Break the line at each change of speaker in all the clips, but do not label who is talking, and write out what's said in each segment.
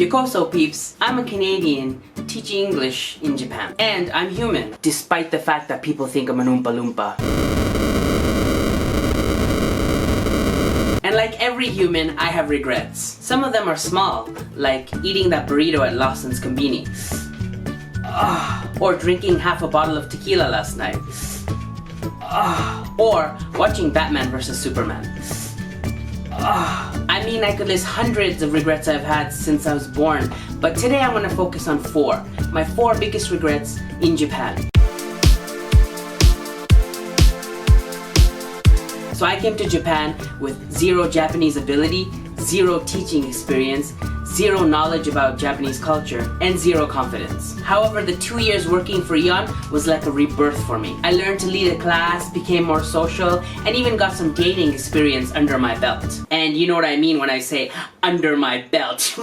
Yokoso peeps, I'm a Canadian teaching English in Japan. And I'm human, despite the fact that people think I'm an Oompa Loompa. And like every human, I have regrets. Some of them are small, like eating that burrito at Lawson's Combini. Or drinking half a bottle of tequila last night. Or watching Batman vs. Superman. I mean, I could list hundreds of regrets I've had since I was born, but today I want to focus on 4. My 4 biggest regrets in Japan. So I came to Japan with 0 Japanese ability, 0 teaching experience, 0 knowledge about Japanese culture, and 0 confidence. However, the 2 years working for Eon was like a rebirth for me. I learned to lead a class, became more social, and even got some dating experience under my belt. And you know what I mean when I say under my belt.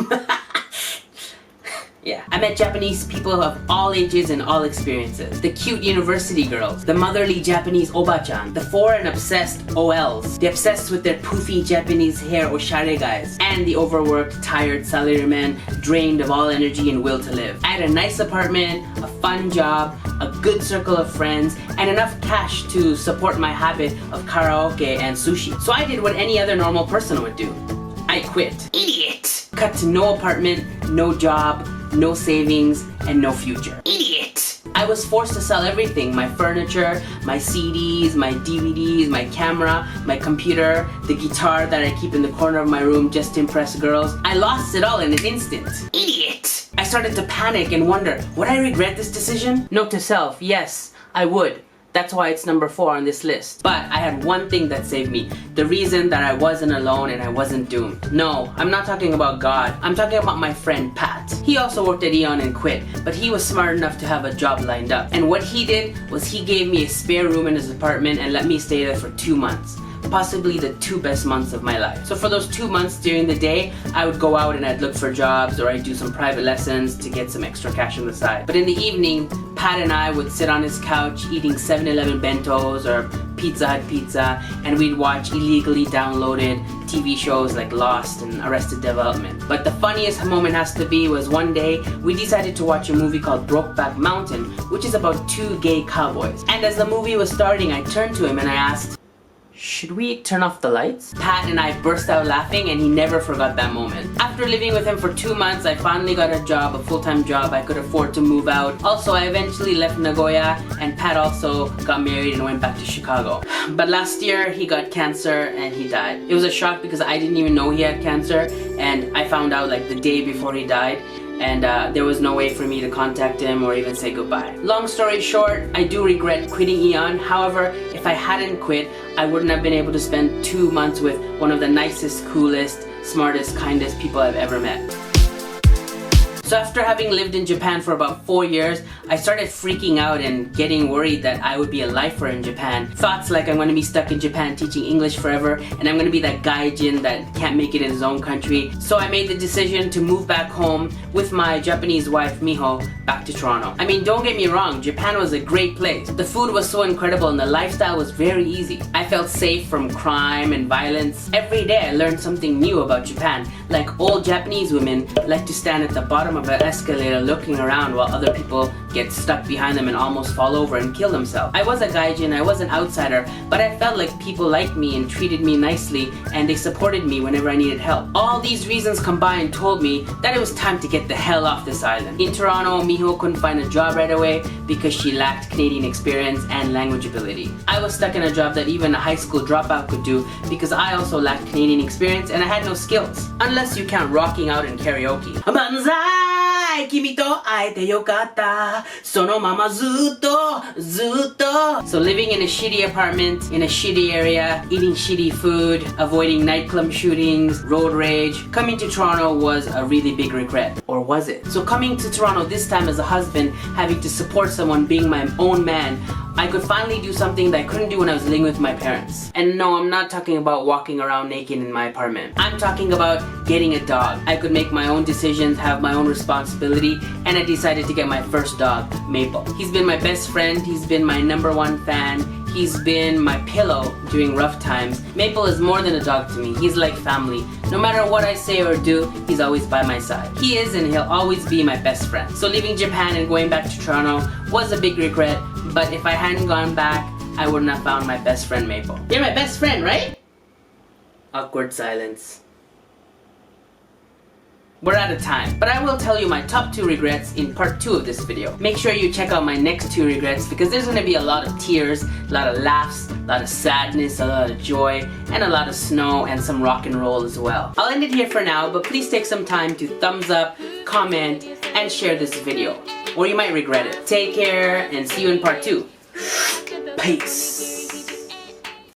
Yeah. I met Japanese people of all ages and all experiences. The cute university girls, the motherly Japanese oba-chan, the foreign obsessed OLs, the obsessed with their poofy Japanese hair oshare guys, and the overworked, tired salarymen drained of all energy and will to live. I had a nice apartment, a fun job, a good circle of friends, and enough cash to support my habit of karaoke and sushi. So I did what any other normal person would do. I quit. Idiot! Cut to no apartment, no job, no savings, and no future. Idiot! I was forced to sell everything. My furniture, my CDs, my DVDs, my camera, my computer, the guitar that I keep in the corner of my room just to impress girls. I lost it all in an instant. Idiot! I started to panic and wonder, would I regret this decision? Note to self, yes, I would. That's why it's number 4 on this list. But I had one thing that saved me. The reason that I wasn't alone and I wasn't doomed. No, I'm not talking about God. I'm talking about my friend Pat. He also worked at Eon and quit, but he was smart enough to have a job lined up. And what he did was he gave me a spare room in his apartment and let me stay there for 2 months. Possibly the 2 best months of my life. So for those 2 months during the day, I would go out and I'd look for jobs or I'd do some private lessons to get some extra cash on the side. But in the evening, Pat and I would sit on his couch eating 7-Eleven bentos or Pizza Hut pizza, and we'd watch illegally downloaded TV shows like Lost and Arrested Development. But the funniest moment has to be was one day we decided to watch a movie called Brokeback Mountain, which is about 2 gay cowboys. And as the movie was starting, I turned to him and I asked, should we turn off the lights? Pat and I burst out laughing and he never forgot that moment. After living with him for 2 months, I finally got a job, a full-time job. I could afford to move out. Also, I eventually left Nagoya and Pat also got married and went back to Chicago. But last year, he got cancer and he died. It was a shock because I didn't even know he had cancer, and I found out like the day before he died. And there was no way for me to contact him or even say goodbye. Long story short, I do regret quitting Eon. However, if I hadn't quit, I wouldn't have been able to spend 2 months with one of the nicest, coolest, smartest, kindest people I've ever met. So after having lived in Japan for about 4 years, I started freaking out and getting worried that I would be a lifer in Japan. Thoughts like I'm going to be stuck in Japan teaching English forever, and I'm going to be that gaijin that can't make it in his own country. So I made the decision to move back home with my Japanese wife Miho back to Toronto. I mean, don't get me wrong, Japan was a great place. The food was so incredible and the lifestyle was very easy. I felt safe from crime and violence. Every day I learned something new about Japan. Like old Japanese women like to stand at the bottom of an escalator looking around while other people get stuck behind them and almost fall over and kill themselves. I was a gaijin, I was an outsider, but I felt like people liked me and treated me nicely and they supported me whenever I needed help. All these reasons combined told me that it was time to get the hell off this island. In Toronto, Miho couldn't find a job right away because she lacked Canadian experience and language ability. I was stuck in a job that even a high school dropout could do because I also lacked Canadian experience and I had no skills. Unless you count rocking out in karaoke. Banzai! Kimi to aete yokatta. Sono mama zutto, zutto. So living in a shitty apartment, in a shitty area, eating shitty food, avoiding nightclub shootings, road rage. Coming to Toronto was a really big regret. Or was it? So coming to Toronto this time as a husband, having to support someone, being my own man, I could finally do something that I couldn't do when I was living with my parents. And no, I'm not talking about walking around naked in my apartment. I'm talking about getting a dog. I could make my own decisions, have my own responsibility, and I decided to get my first dog, Maple. He's been my best friend, he's been my #1 fan, He's been my pillow during rough times. Maple is more than a dog to me. He's like family. No matter what I say or do, he's always by my side. He is and he'll always be my best friend. So leaving Japan and going back to Toronto was a big regret, but if I hadn't gone back, I wouldn't have found my best friend Maple. You're my best friend, right? Awkward silence. We're out of time, but I will tell you my top 2 regrets in part 2 of this video. Make sure you check out my next 2 regrets because there's gonna be a lot of tears, a lot of laughs, a lot of sadness, a lot of joy, and a lot of snow and some rock and roll as well. I'll end it here for now, but please take some time to thumbs up, comment, and share this video, or you might regret it. Take care and see you in part 2. Peace.